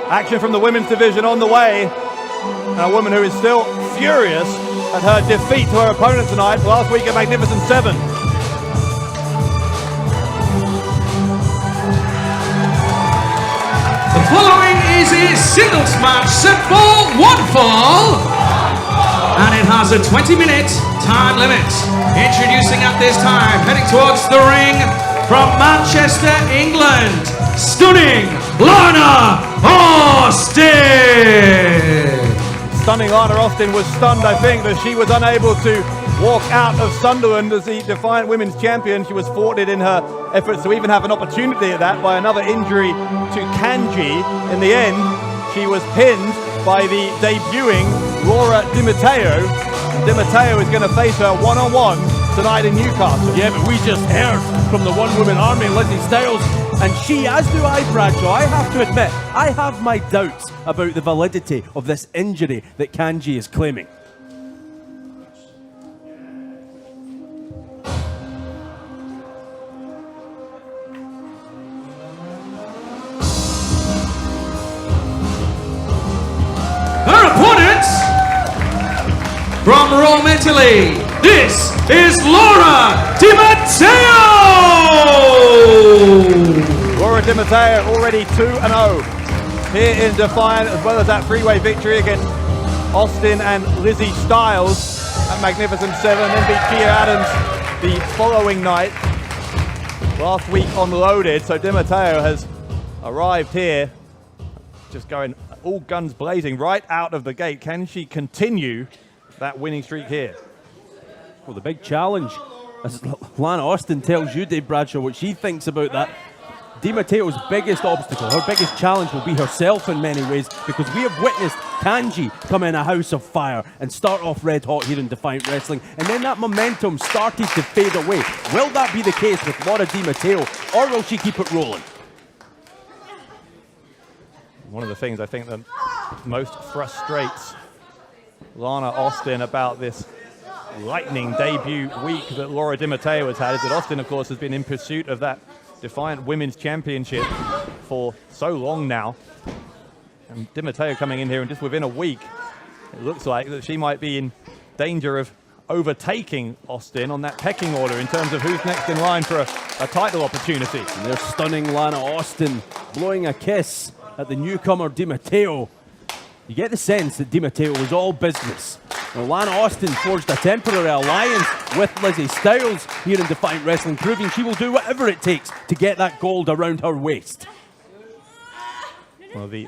Action from the women's division on the way. And a woman who is still furious at her defeat to her opponent tonight last week at Magnificent 7. The following is a singles match set for one fall. And it has a 20-minute time limit. Introducing at this time, heading towards the ring from Manchester, England, stunning Lana Austin! Stunning Lana Austin was stunned, I think, that she was unable to walk out of Sunderland as the Defiant Women's Champion. She was thwarted in her efforts to even have an opportunity at that by another injury to Kanji. In the end, she was pinned by the debuting Laura Di Matteo. Di Matteo is going to face her one-on-one tonight in Newcastle. Yeah, but we just heard from the one-woman army, Lizzie Styles, and she, as do I, Bradshaw, I have to admit, I have my doubts about the validity of this injury that Kanji is claiming. From Rome, Italy, this is Laura Di Matteo! Laura Di Matteo already 2-0 here in Defiant, as well as that three-way victory against Austin and Lizzie Styles at Magnificent 7, then beat Kia Adams the following night. Last week on Loaded, so Di Matteo has arrived here, just going all guns blazing right out of the gate. Can she continue that winning streak here? Well, the big challenge, as Lana Austin tells you, Dave Bradshaw, what she thinks about that. Di Matteo's biggest obstacle, her biggest challenge will be herself in many ways, because we have witnessed Kanji come in a house of fire and start off red hot here in Defiant Wrestling, and then that momentum started to fade away. Will that be the case with Laura Di Matteo, or will she keep it rolling? One of the things I think that most frustrates Lana Austin about this lightning debut week that Laura Di Matteo has had is that Austin, of course, has been in pursuit of that Defiant Women's Championship for so long now. And Di Matteo coming in here, and just within a week, it looks like that she might be in danger of overtaking Austin on that pecking order in terms of who's next in line for a title opportunity. And they're stunning Lana Austin, blowing a kiss at the newcomer Di Matteo. You get the sense that Di Matteo was all business. Now, Lana Austin forged a temporary alliance with Lizzie Styles here in Defiant Wrestling, proving she will do whatever it takes to get that gold around her waist. Well, the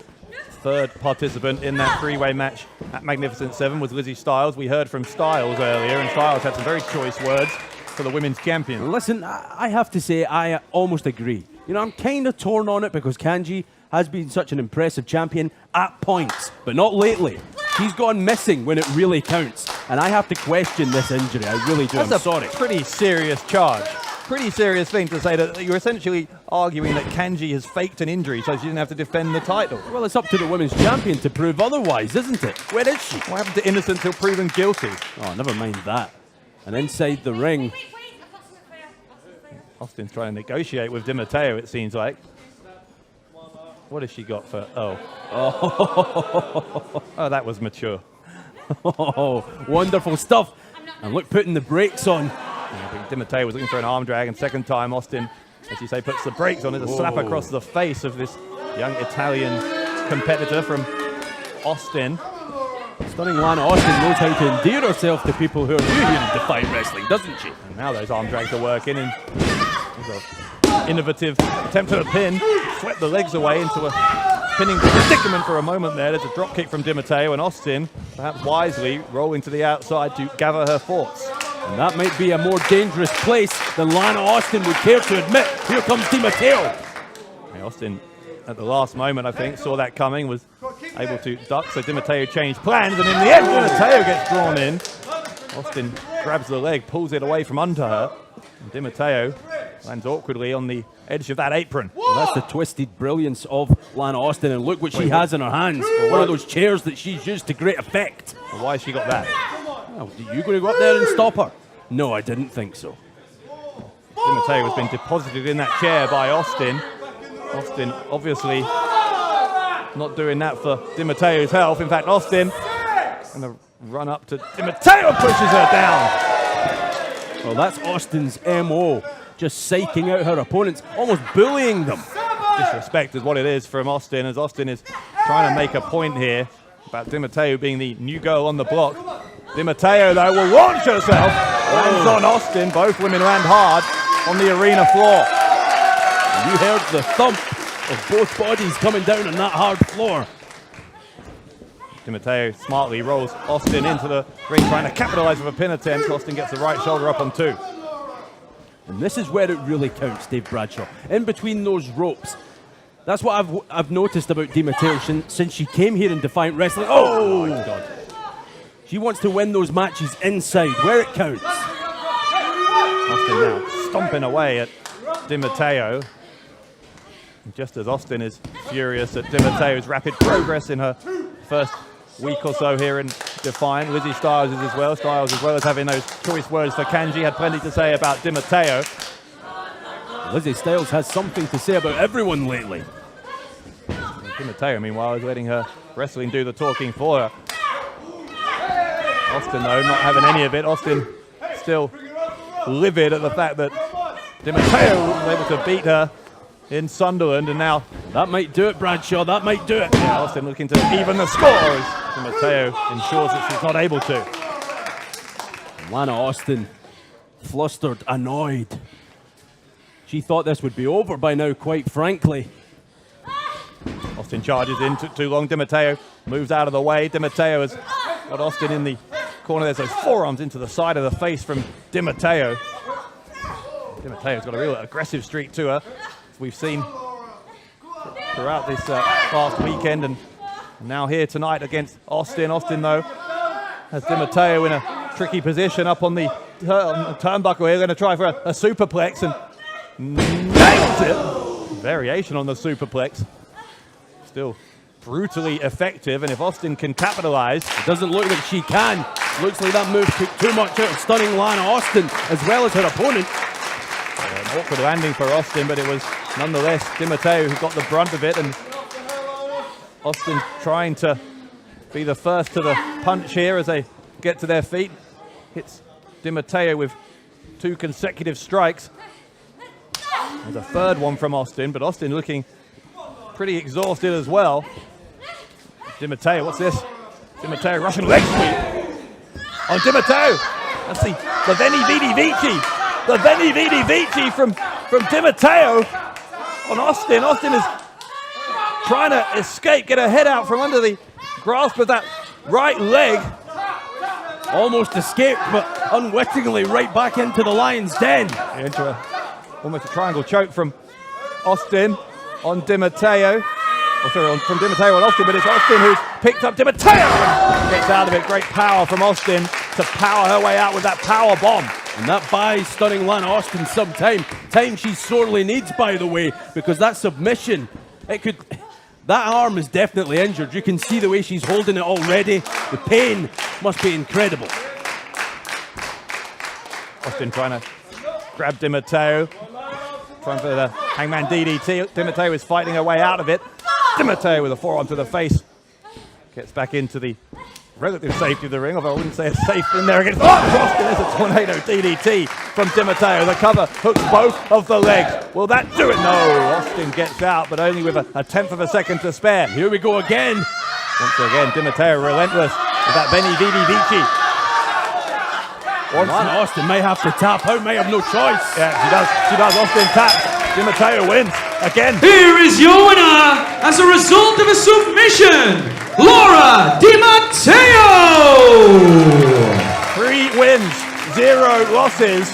third participant in that three-way match at Magnificent 7 was Lizzie Styles. We heard from Styles earlier, and Styles had some very choice words for the women's champion. Listen, I have to say, I almost agree. You know, I'm kind of torn on it because Kanji has been such an impressive champion at points, but not lately. He's gone missing when it really counts, and I have to question this injury. I really do. That's I'm sorry. Pretty serious charge. Pretty serious thing to say, that you're essentially arguing that Kanji has faked an injury so she didn't have to defend the title. Well, it's up to the women's champion to prove otherwise, isn't it? Where is she? What happened to innocent till proven guilty? Oh, never mind that. And inside the ring, Austin's trying to negotiate with Di Matteo, it seems like. What has she got for... Oh, that was mature. oh, wonderful stuff. And look, putting the brakes on. Yeah, Di Matteo was looking for an arm drag, and second time Austin, as you say, puts the brakes on it, a slap across the face of this young Italian competitor from Austin. Stunning Lana Austin knows how to endear herself to people who are new here in Defiant Wrestling, doesn't she? And now those arm drags are working, and there's an innovative attempt at a pin. Swept the legs away into a pinning predicament for a moment there. There's a drop kick from Di Matteo, and Austin, perhaps wisely, rolling to the outside to gather her thoughts. And that might be a more dangerous place than Lana Austin would care to admit. Here comes Di Matteo. Hey, Austin, at the last moment, I think, saw that coming, was able to duck, so Di Matteo changed plans, and in the end, Di Matteo gets drawn in. Austin grabs the leg, pulls it away from under her, and Di Matteo lands awkwardly on the edge of that apron. Well, that's the twisted brilliance of Lana Austin, and look what she has in her hands. One of those chairs that she's used to great effect. Well, why has she got that? Oh, are you going to go up there and stop her? No, I didn't think so. Di Matteo has been deposited in that chair by Austin. Austin obviously not doing that for Di Matteo's health. In fact, Austin going to run up to Di Matteo, pushes her down. Well, that's Austin's MO, just psyching out her opponents, almost bullying them. Disrespect is what it is from Austin, as Austin is trying to make a point here about Di Matteo being the new girl on the block. Di Matteo, though, will launch herself. Lands on Austin. Both women land hard on the arena floor. You heard the thump of both bodies coming down on that hard floor. Di Matteo smartly rolls Austin into the ring, trying to capitalize with a pin attempt. Austin gets the right shoulder up on 2. And this is where it really counts, Dave Bradshaw. In between those ropes. That's what I've noticed about Di Matteo since she came here in Defiant Wrestling. Oh, my God. She wants to win those matches inside, where it counts. Austin now stomping away at Di Matteo. Just as Austin is furious at Di Matteo's rapid progress in her first week or so here in Defiant. Lizzie Styles is as well. Styles, as well as having those choice words for Kanji, had plenty to say about Di Matteo. Lizzie Styles has something to say about everyone lately. Di Matteo, meanwhile, is letting her wrestling do the talking for her. Austin, though, not having any of it. Austin still livid at the fact that Di Matteo was able to beat her in Sunderland, and now that might do it, Bradshaw. That might do it. Yeah, Austin looking to even the score as Di Matteo ensures that she's not able to. Lana Austin, flustered, annoyed. She thought this would be over by now, quite frankly. Austin charges in, took too long. Di Matteo moves out of the way. Di Matteo has got Austin in the corner. There's those forearms into the side of the face from Di Matteo. Di Matteo's got a real aggressive streak to her, as we've seen throughout this past weekend, and now here tonight against Austin. Austin, though, has Di Matteo in a tricky position up on the turnbuckle here. Going to try for a superplex and nails it. Variation on the superplex. Still brutally effective, and if Austin can capitalize, it doesn't look like she can. Looks like that move took too much out of stunning Lana Austin as well as her opponent. An awkward landing for Austin, but it was nonetheless Di Matteo who got the brunt of it, and Austin trying to be the first to the punch here as they get to their feet. Hits Di Matteo with 2 consecutive strikes. There's a third one from Austin, but Austin looking pretty exhausted as well. Di Matteo, what's this? Di Matteo Russian leg sweep on Di Matteo. That's the Veni Vidi Vici. The Veni Vidi Vici from Di Matteo on Austin. Austin is trying to escape, get her head out from under the grasp of that right leg. Almost escaped, but unwittingly right back into the lion's den. Into almost a triangle choke from Austin on Di Matteo. Oh, sorry, from Di Matteo on Austin, but it's Austin who's picked up Di Matteo and gets out of it. Great power from Austin to power her way out with that power bomb. And that buys stunning Lana Austin some time. Time she sorely needs, by the way, because that submission, that arm is definitely injured. You can see the way she's holding it already. The pain must be incredible. Austin trying to grab Di Matteo. Trying for the hangman DDT. Di Matteo is fighting her way out of it. Di Matteo with a forearm to the face. Gets back into the relative safety of the ring, although I wouldn't say it's safe in there against Austin. There's a tornado DDT from Di Matteo. The cover hooks both of the legs. Will that do it? No, Austin gets out, but only with a tenth of a second to spare. Here we go again. Once again, Di Matteo relentless with that Veni Vidi Vici. Lana Austin may have to tap out, may have no choice. Yeah, she does. Austin taps. Di Matteo wins again. Here is your winner as a result of a submission, Laura Di Matteo! 3 wins, 0 losses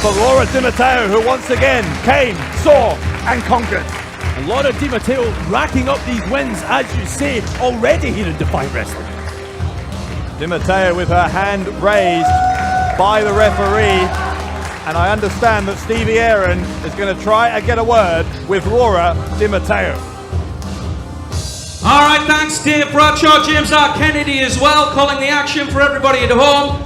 for Laura Di Matteo, who once again came, saw, and conquered. And Laura Di Matteo racking up these wins, as you say, already here in Defiant Wrestling. Di Matteo with her hand raised by the referee, and I understand that Stevie Aaron is going to try and get a word with Laura Di Matteo. All right, thanks Dave Bradshaw, James R. Kennedy as well, calling the action for everybody at home.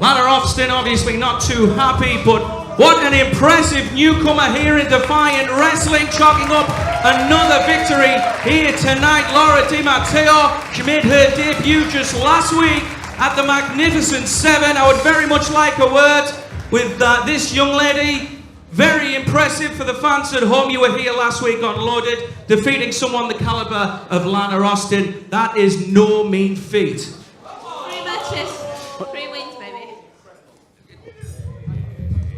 Lana Austin obviously not too happy, but What an impressive newcomer here in Defiant Wrestling, chalking up another victory here tonight. Laura Di Matteo, she made her debut just last week at the Magnificent 7. I would very much like a word with this young lady. Very impressive for the fans at home. You were here last week on Loaded, defeating someone the caliber of Lana Austin. That is no mean feat. 3 matches, 3 wins, baby.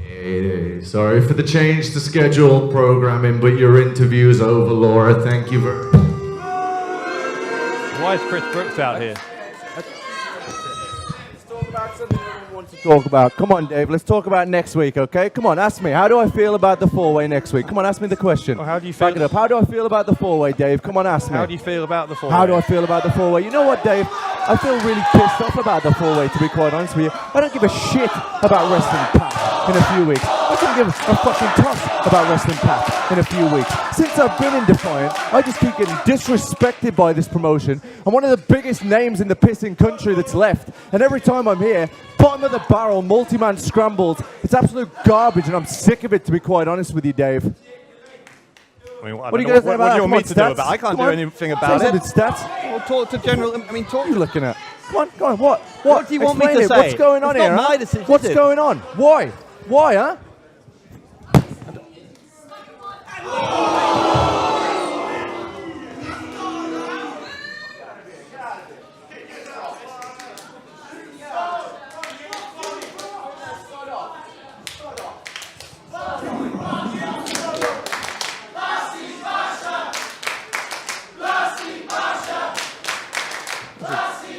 Hey, sorry for the change to scheduled programming, but your interview's over, Laura. Thank you very much. Why is Chris Brooks out here? To talk about. Come on, Dave. Let's talk about next week, okay? Come on, ask me. How do I feel about the 4-way next week? Come on, ask me the question. Well, how do you feel? Back it up. How do I feel about the 4-way, Dave? Come on, ask me. How do you feel about the 4-way? How do I feel about the 4-way? You know what, Dave? I feel really pissed off about the 4-way, to be quite honest with you. I don't give a shit about wrestling Pat in a few weeks. I don't give a fucking toss about wrestling Pat in a few weeks. Since I've been in Defiant, I just keep getting disrespected by this promotion. I'm one of the biggest names in the pissing country that's left. And every time I'm here, bottom of the barrel, multi-man scrambles. It's absolute garbage, and I'm sick of it, to be quite honest with you, Dave. I mean, What are you going to say about what do you that? want me to do about it? I can't do anything about it. Stats. Well, talk to general. I mean, talk. What are you looking at? Come on, what? What do you want me Explain to it. say? What's going on It's here, not huh? my decision, What's is it? going on? Why? Why, huh?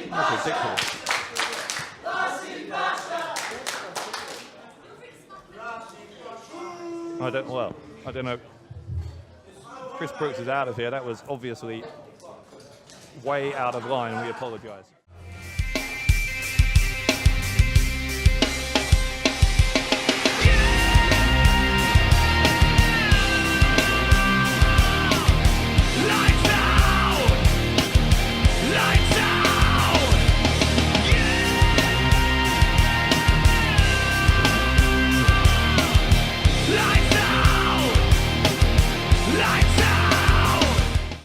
That's ridiculous. I don't know. Chris Brooks is out of here. That was obviously way out of line, and we apologize.